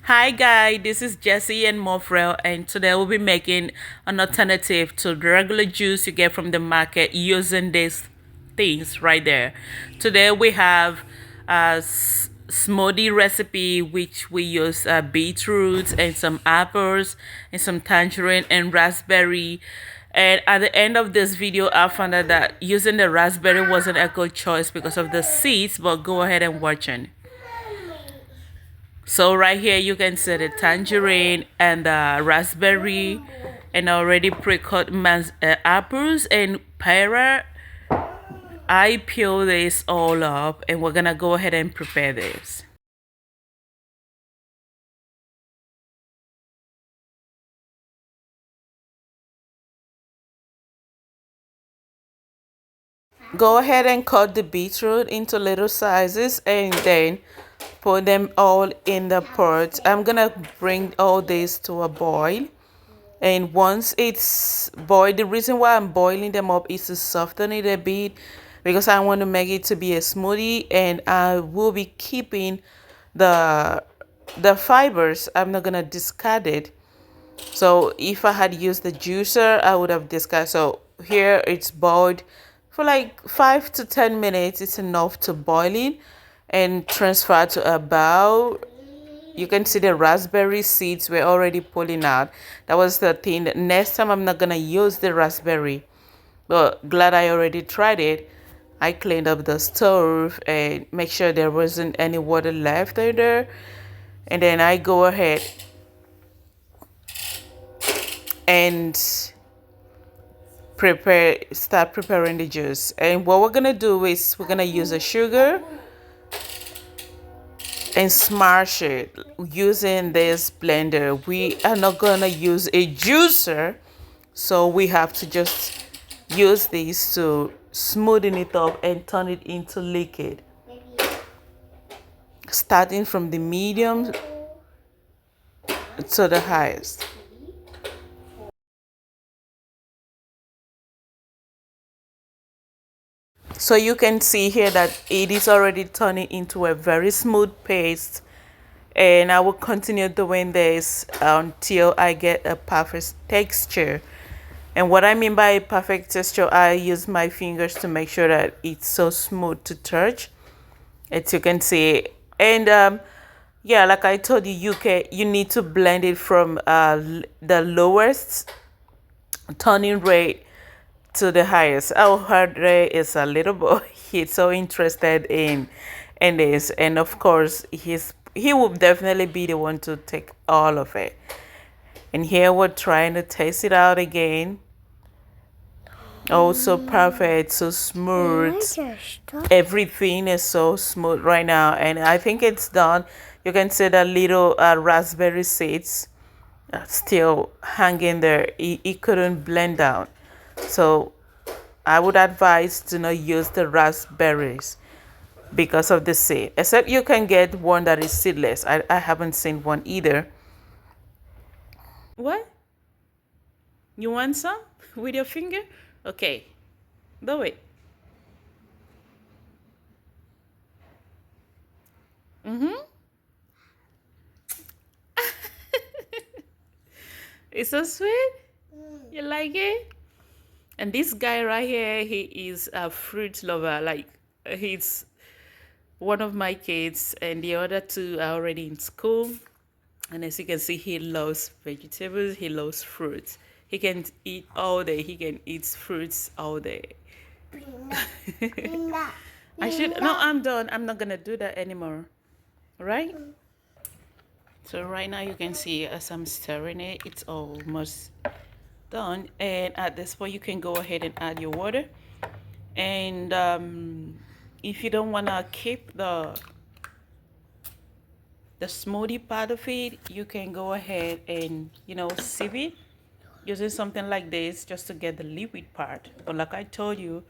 Hi guys, this is Jesse and Mofrel, and today we'll be making an alternative to the regular juice you get from the market using these things right there. Today we have a smoothie recipe which we use beetroot and some apples and some tangerine and raspberry. And at the end of this video, I found out that using the raspberry wasn't a good choice because of the seeds, but go ahead and watch it. So right here you can see the tangerine and the raspberry and already pre-cut apples and pera. I peel this all up and we're gonna go ahead and prepare this. Go ahead and cut the beetroot into little sizes and then put them all in the pot. I'm gonna bring all this to a boil. And once it's boiled, the reason why I'm boiling them up is to soften it a bit because I want to make it to be a smoothie, and I will be keeping the fibers. I'm not gonna discard it. So if I had used the juicer, I would have discarded. So here it's boiled for like 5 to 10 minutes. It's enough to boil it and transfer to a bowl. You can see the raspberry seeds were already pulling out. That was the thing. Next time I'm not gonna use the raspberry, but glad I already tried it. I cleaned up the stove and make sure there wasn't any water left in there, and then I go ahead and start preparing the juice. And what we're gonna do is we're gonna use a sugar and smash it using this blender. We are not gonna use a juicer, so we have to just use this to smoothen it up and turn it into liquid, starting from the medium to the highest. So you can see here that it is already turning into a very smooth paste, and I will continue doing this until I get a perfect texture. And what I mean by a perfect texture, I use my fingers to make sure that it's so smooth to touch, as you can see. And yeah, like I told you, you need to blend it from the lowest turning rate to the highest. Our heart rate is a little boy. He's so interested in this, and of course, he will definitely be the one to take all of it. And here we're trying to taste it out again. Oh, so perfect, so smooth. Everything is so smooth right now, and I think it's done. You can see the little raspberry seeds still hanging there. It couldn't blend down. So I would advise to not use the raspberries because of the seed. Except you can get one that is seedless. I haven't seen one either. What? You want some with your finger? Okay, do it. Mm-hmm. It's so sweet. You like it? And this guy right here, he is a fruit lover. Like, he's one of my kids, and the other two are already in school. And as you can see, he loves vegetables, he loves fruits. He can eat all day, he can eat fruits all day. No, I'm done. I'm not gonna do that anymore. Right? So right now you can see as I'm stirring it, it's almost done. And at this point, you can go ahead and add your water. And if you don't wanna keep the smoothie part of it, you can go ahead and sieve it using something like this just to get the liquid part. But like I told you,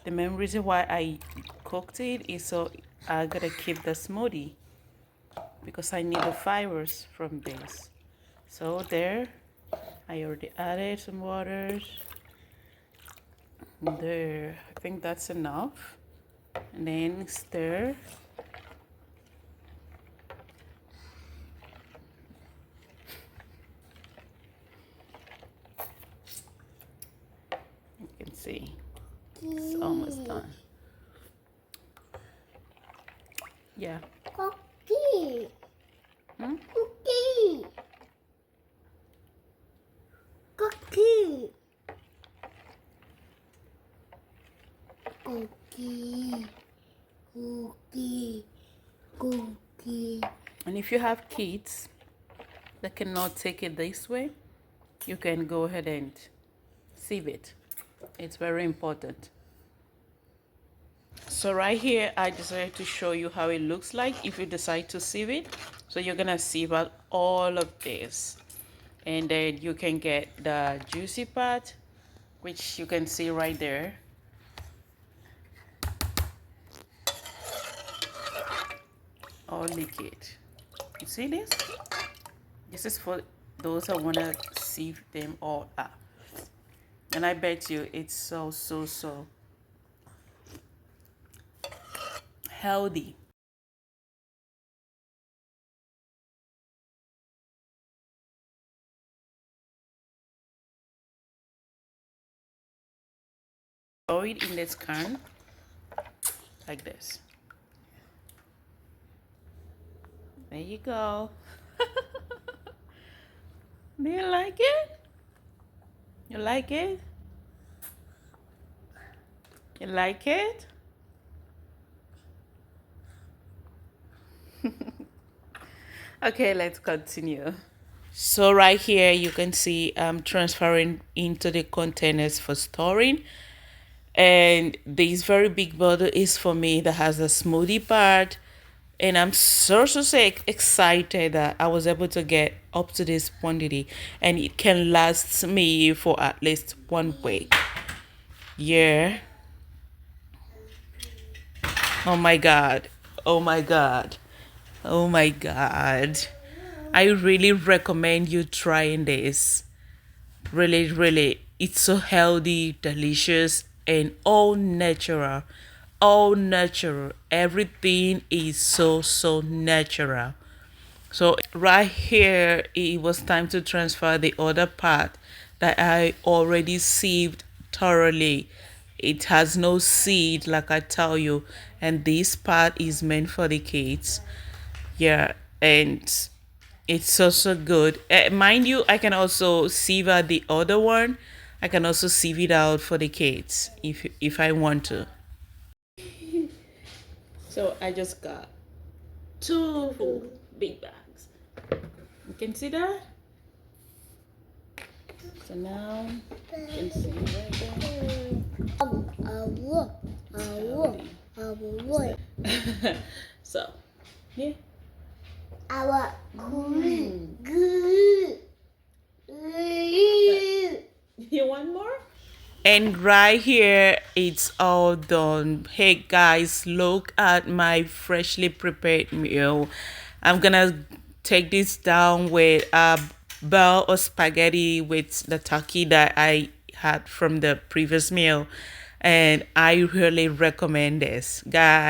the main reason why I cooked it is so I gotta keep the smoothie because I need the fibers from this. So there, I already added some waters. There, I think that's enough. And then stir. See, it's almost done. Yeah. Cookie. Hmm? Cookie. Cookie. Cookie. Cookie. Cookie. And if you have kids that cannot take it this way, you can go ahead and sieve it. It's very important. So right here, I decided to show you how it looks like if you decide to sieve it. So you're gonna sieve out all of this, and then you can get the juicy part, which you can see right there. All liquid. You see this? This is for those that wanna sieve them all up. And I bet you it's so healthy. Throw it in this can like this. There you go. Do you like it? You like it? You like it? Okay, let's continue. So right here you can see I'm transferring into the containers for storing, and this very big bottle is for me that has a smoothie part, and I'm so excited that I was able to get up to this quantity, and it can last me for at least 1 week. Yeah. Oh my god. Oh my god. Oh my god. I really recommend you trying this. Really, really. It's so healthy, delicious, and all natural. All natural. Everything is so natural. So right here, it was time to transfer the other part that I already sieved thoroughly. It has no seed, like I tell you, and this part is meant for the kids. Yeah, and it's so good. Mind you, I can also sieve out the other one. I can also sieve it out for the kids if I want to. So I just got two full big bags. You can see that? So now you can see right there. So, yeah. You want more? And right here, it's all done. Hey guys, look at my freshly prepared meal. I'm gonna take this down with a bowl of spaghetti with the turkey that I had from the previous meal. And I really recommend this, guys.